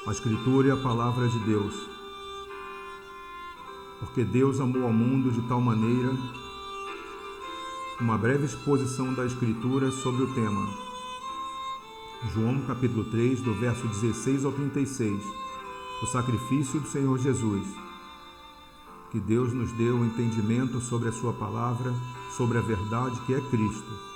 A Escritura é a palavra de Deus. Porque Deus amou ao mundo de tal maneira. Uma breve exposição da Escritura sobre o tema. João capítulo 3, do verso 16 ao 36. O sacrifício do Senhor Jesus. Que Deus nos dê o entendimento sobre a sua palavra, sobre a verdade que é Cristo.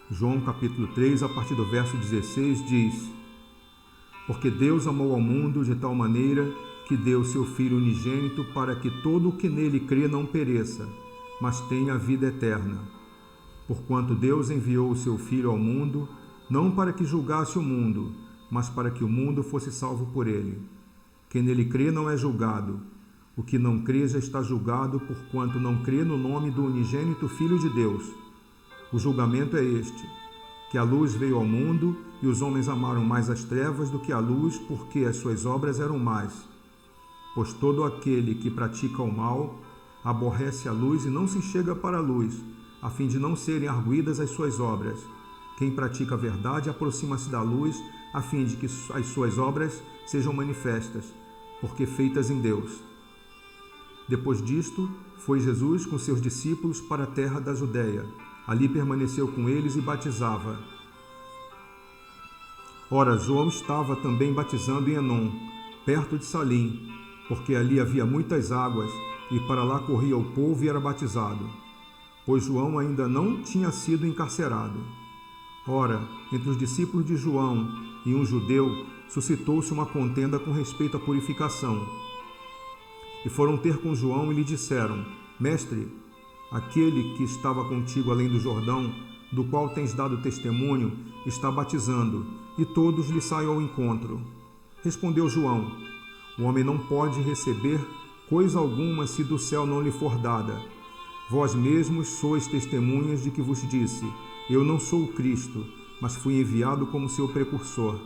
João capítulo 3, a partir do verso 16, diz: Porque Deus amou ao mundo de tal maneira que deu seu Filho unigênito para que todo o que nele crê não pereça, mas tenha a vida eterna. Porquanto Deus enviou o seu Filho ao mundo, não para que julgasse o mundo, mas para que o mundo fosse salvo por ele. Quem nele crê não é julgado. O que não crê já está julgado, porquanto não crê no nome do unigênito Filho de Deus. O julgamento é este, que a luz veio ao mundo e os homens amaram mais as trevas do que a luz, porque as suas obras eram más. Pois todo aquele que pratica o mal aborrece a luz e não se chega para a luz, a fim de não serem arguidas as suas obras. Quem pratica a verdade aproxima-se da luz, a fim de que as suas obras sejam manifestas, porque feitas em Deus. Depois disto, foi Jesus com seus discípulos para a terra da Judeia. Ali permaneceu com eles e batizava. Ora, João estava também batizando em Enom, perto de Salim, porque ali havia muitas águas, e para lá corria o povo e era batizado, pois João ainda não tinha sido encarcerado. Ora, entre os discípulos de João e um judeu, suscitou-se uma contenda com respeito à purificação. E foram ter com João e lhe disseram: Mestre, aquele que estava contigo além do Jordão, do qual tens dado testemunho, está batizando, e todos lhe saem ao encontro. Respondeu João: O homem não pode receber coisa alguma se do céu não lhe for dada. Vós mesmos sois testemunhas de que vos disse: Eu não sou o Cristo, mas fui enviado como seu precursor.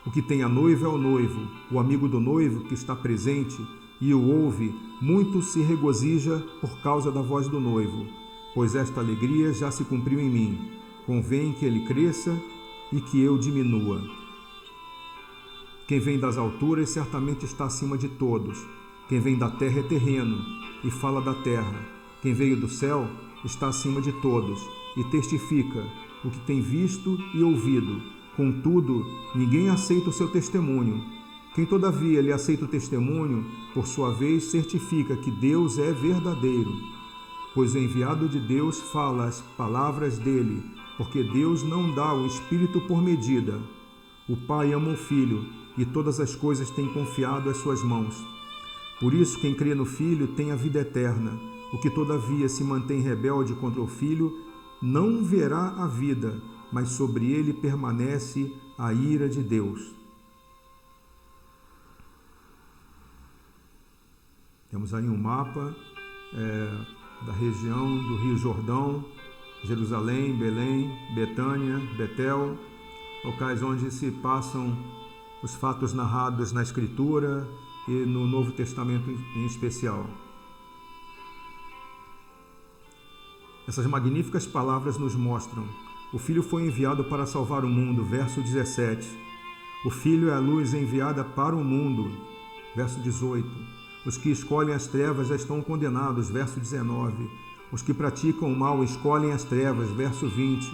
O que tem a noiva é o noivo, o amigo do noivo que está presente, e o ouve, muito se regozija por causa da voz do noivo, pois esta alegria já se cumpriu em mim. Convém que ele cresça e que eu diminua. Quem vem das alturas certamente está acima de todos. Quem vem da terra é terreno e fala da terra. Quem veio do céu está acima de todos e testifica o que tem visto e ouvido. Contudo, ninguém aceita o seu testemunho. Quem todavia lhe aceita o testemunho, por sua vez certifica que Deus é verdadeiro, pois o enviado de Deus fala as palavras dele, porque Deus não dá o Espírito por medida. O Pai ama o Filho, e todas as coisas tem confiado às suas mãos. Por isso, quem crê no Filho tem a vida eterna. O que todavia se mantém rebelde contra o Filho não verá a vida, mas sobre ele permanece a ira de Deus. Temos aí um mapa da região do Rio Jordão, Jerusalém, Belém, Betânia, Betel, locais onde se passam os fatos narrados na Escritura e no Novo Testamento em especial. Essas magníficas palavras nos mostram: o Filho foi enviado para salvar o mundo, verso 17. O Filho é a luz enviada para o mundo, verso 18. Os que escolhem as trevas já estão condenados, verso 19. Os que praticam o mal escolhem as trevas, verso 20.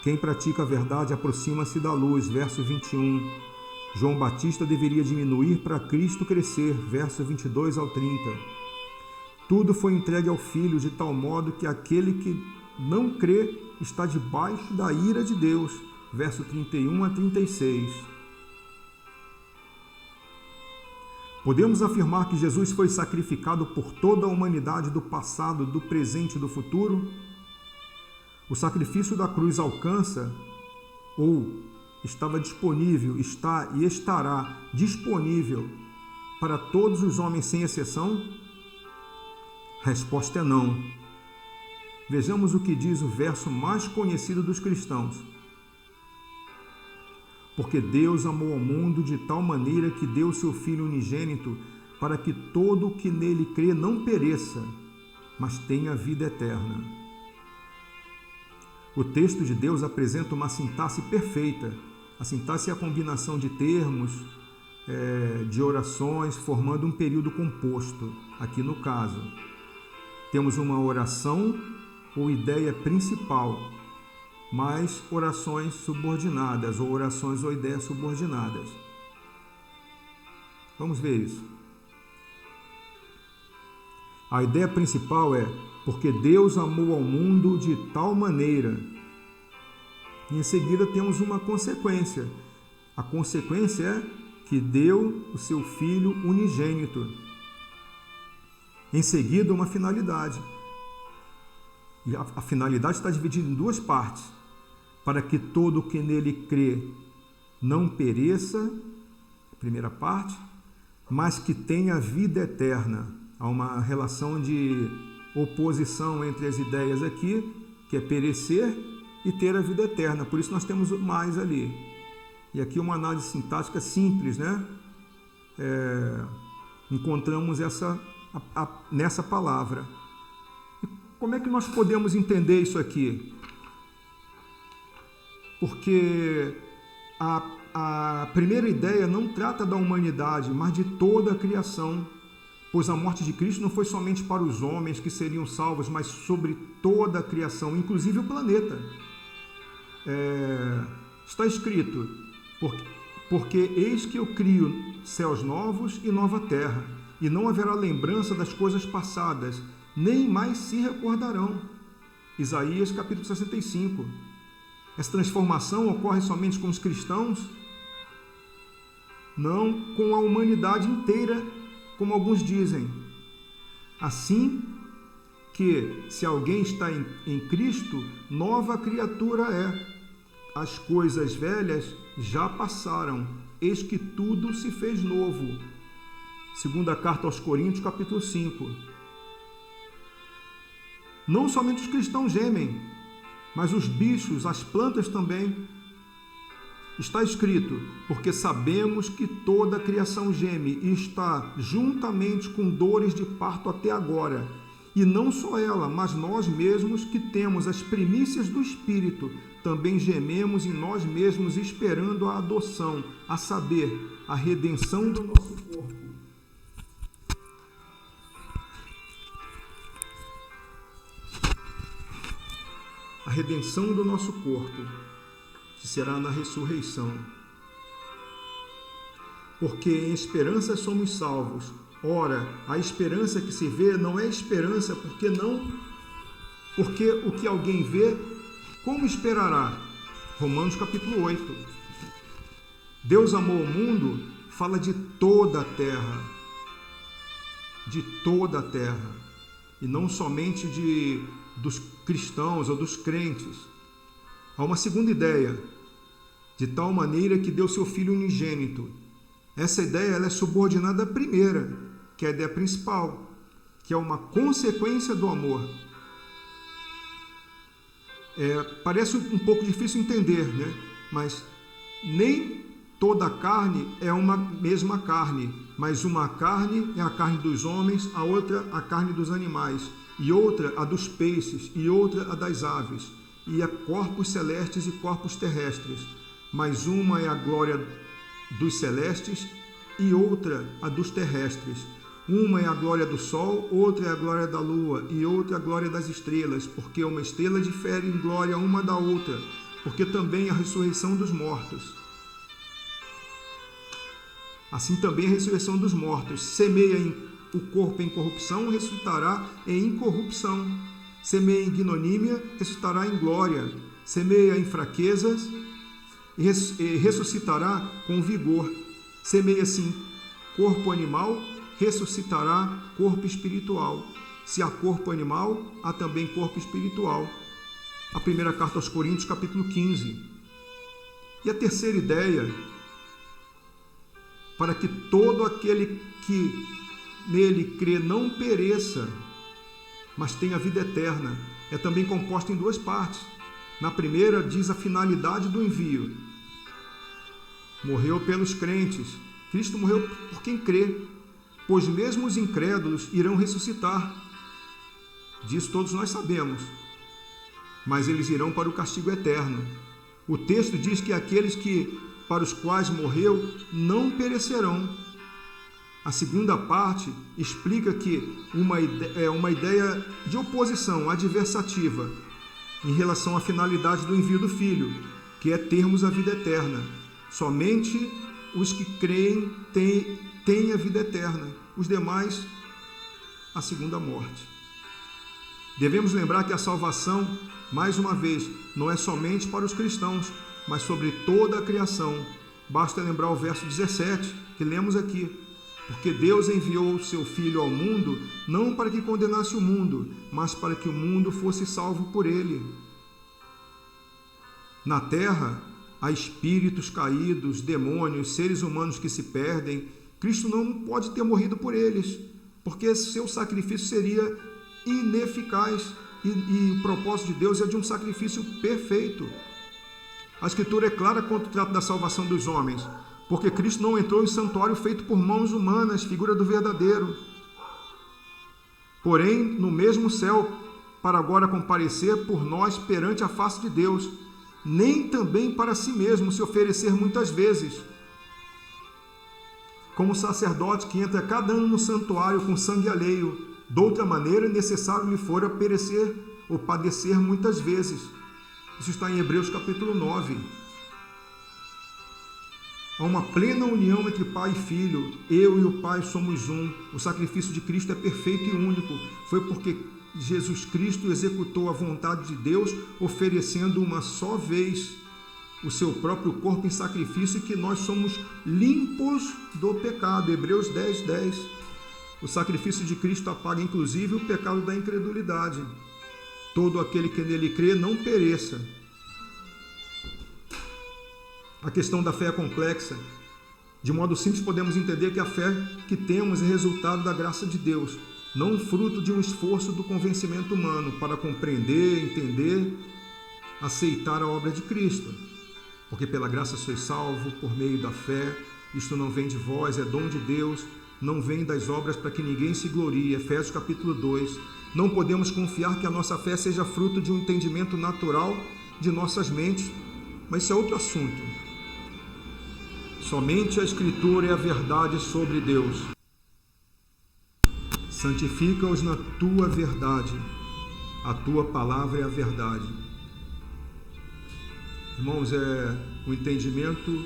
Quem pratica a verdade aproxima-se da luz, verso 21. João Batista deveria diminuir para Cristo crescer, verso 22 ao 30. Tudo foi entregue ao Filho de tal modo que aquele que não crê está debaixo da ira de Deus, verso 31 a 36. Podemos afirmar que Jesus foi sacrificado por toda a humanidade do passado, do presente e do futuro? O sacrifício da cruz alcança, ou estava disponível, está e estará disponível para todos os homens sem exceção? A resposta é não. Vejamos o que diz o verso mais conhecido dos cristãos. Porque Deus amou ao mundo de tal maneira que deu seu Filho unigênito para que todo o que nele crê não pereça, mas tenha vida eterna. O texto de Deus apresenta uma sintaxe perfeita. A sintaxe é a combinação de termos, de orações, formando um período composto. Aqui no caso, temos uma oração ou ideia principal, mais orações subordinadas, ou orações ou ideias subordinadas. Vamos ver isso. A ideia principal é: porque Deus amou ao mundo de tal maneira. E em seguida temos uma consequência. A consequência é que deu o seu Filho unigênito. Em seguida, uma finalidade. E a finalidade está dividida em duas partes. Para que todo o que nele crê não pereça, primeira parte, mas que tenha vida eterna. Há uma relação de oposição entre as ideias aqui, que é perecer e ter a vida eterna. Por isso nós temos mais ali. E aqui uma análise sintática simples, né? Encontramos nessa palavra. E como é que nós podemos entender isso aqui? Porque a primeira ideia não trata da humanidade, mas de toda a criação, pois a morte de Cristo não foi somente para os homens que seriam salvos, mas sobre toda a criação, inclusive o planeta. Está escrito, porque eis que eu crio céus novos e nova terra, e não haverá lembrança das coisas passadas, nem mais se recordarão. Isaías capítulo 65. Essa transformação ocorre somente com os cristãos? Não com a humanidade inteira, como alguns dizem. Assim que, se alguém está em Cristo, nova criatura é. As coisas velhas já passaram, eis que tudo se fez novo. Segunda carta aos Coríntios, capítulo 5. Não somente os cristãos gemem, mas os bichos, as plantas também. Está escrito, porque sabemos que toda a criação geme e está juntamente com dores de parto até agora. E não só ela, mas nós mesmos que temos as primícias do Espírito, também gememos em nós mesmos esperando a adoção, a saber, a redenção do nosso corpo. A redenção do nosso corpo, que será na ressurreição. Porque em esperança somos salvos. Ora, a esperança que se vê não é esperança, porque o que alguém vê, como esperará? Romanos capítulo 8. Deus amou o mundo, fala de toda a terra. De toda a terra. E não somente dos cristãos ou dos crentes. Há uma segunda ideia, de tal maneira que deu seu Filho unigênito. Essa ideia ela é subordinada à primeira, que é a ideia principal, que é uma consequência do amor. Parece um pouco difícil entender, né? Mas nem toda a carne é uma mesma carne, mas uma carne é a carne dos homens, a outra a carne dos animais, e outra a dos peixes, e outra a das aves, e há corpos celestes e corpos terrestres, mas uma é a glória dos celestes e outra a dos terrestres. Uma é a glória do sol, outra é a glória da lua, e outra é a glória das estrelas, porque uma estrela difere em glória uma da outra, porque também a ressurreição dos mortos. Assim também a ressurreição dos mortos. Semeia o corpo em corrupção, ressuscitará em incorrupção. Semeia em ignomínia, ressuscitará em glória. Semeia em fraquezas, e ressuscitará com vigor. Semeia-se corpo animal, ressuscitará corpo espiritual. Se há corpo animal, há também corpo espiritual. A primeira carta aos Coríntios, capítulo 15. E a terceira ideia, para que todo aquele que nele crê não pereça, mas tenha vida eterna, é também composta em duas partes. Na primeira, diz a finalidade do envio. Morreu pelos crentes. Cristo morreu por quem crê, pois mesmo os incrédulos irão ressuscitar. Disso todos nós sabemos, mas eles irão para o castigo eterno. O texto diz que aqueles para os quais morreu não perecerão. A segunda parte explica que é uma ideia de oposição adversativa em relação à finalidade do envio do Filho, que é termos a vida eterna. Somente os que creem têm a vida eterna, os demais, a segunda morte. Devemos lembrar que a salvação, mais uma vez, não é somente para os cristãos, mas sobre toda a criação. Basta lembrar o verso 17, que lemos aqui. Porque Deus enviou o seu Filho ao mundo, não para que condenasse o mundo, mas para que o mundo fosse salvo por ele. Na terra, há espíritos caídos, demônios, seres humanos que se perdem. Cristo não pode ter morrido por eles, porque seu sacrifício seria ineficaz. E o propósito de Deus é de um sacrifício perfeito. A Escritura é clara quanto trata da salvação dos homens, porque Cristo não entrou em santuário feito por mãos humanas, figura do verdadeiro. Porém, no mesmo céu, para agora comparecer por nós perante a face de Deus, nem também para si mesmo se oferecer muitas vezes, como sacerdote que entra cada ano no santuário com sangue alheio. De outra maneira, necessário lhe fora perecer ou padecer muitas vezes. Isso está em Hebreus capítulo 9. Há uma plena união entre Pai e Filho. Eu e o Pai somos um. O sacrifício de Cristo é perfeito e único. Foi porque Jesus Cristo executou a vontade de Deus, oferecendo uma só vez o seu próprio corpo em sacrifício, e que nós somos limpos do pecado. Hebreus 10, 10. O sacrifício de Cristo apaga inclusive o pecado da incredulidade. Todo aquele que nele crê não pereça. A questão da fé é complexa. De modo simples, podemos entender que a fé que temos é resultado da graça de Deus, não fruto de um esforço do convencimento humano para compreender, entender, aceitar a obra de Cristo. Porque pela graça sois salvo por meio da fé. Isto não vem de vós, é dom de Deus, não vem das obras para que ninguém se glorie. Efésios capítulo 2. Não podemos confiar que a nossa fé seja fruto de um entendimento natural de nossas mentes, mas isso é outro assunto. Somente a Escritura é a verdade sobre Deus. Santifica-os na tua verdade. A tua palavra é a verdade. Irmãos, é o entendimento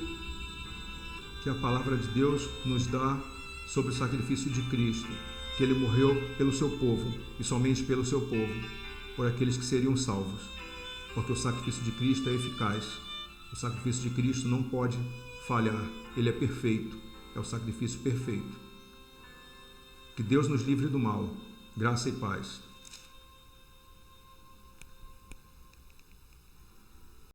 que a palavra de Deus nos dá sobre o sacrifício de Cristo, que ele morreu pelo seu povo, e somente pelo seu povo, por aqueles que seriam salvos, porque o sacrifício de Cristo é eficaz. O sacrifício de Cristo não pode falhar, ele é perfeito, é o sacrifício perfeito. Que Deus nos livre do mal, graça e paz.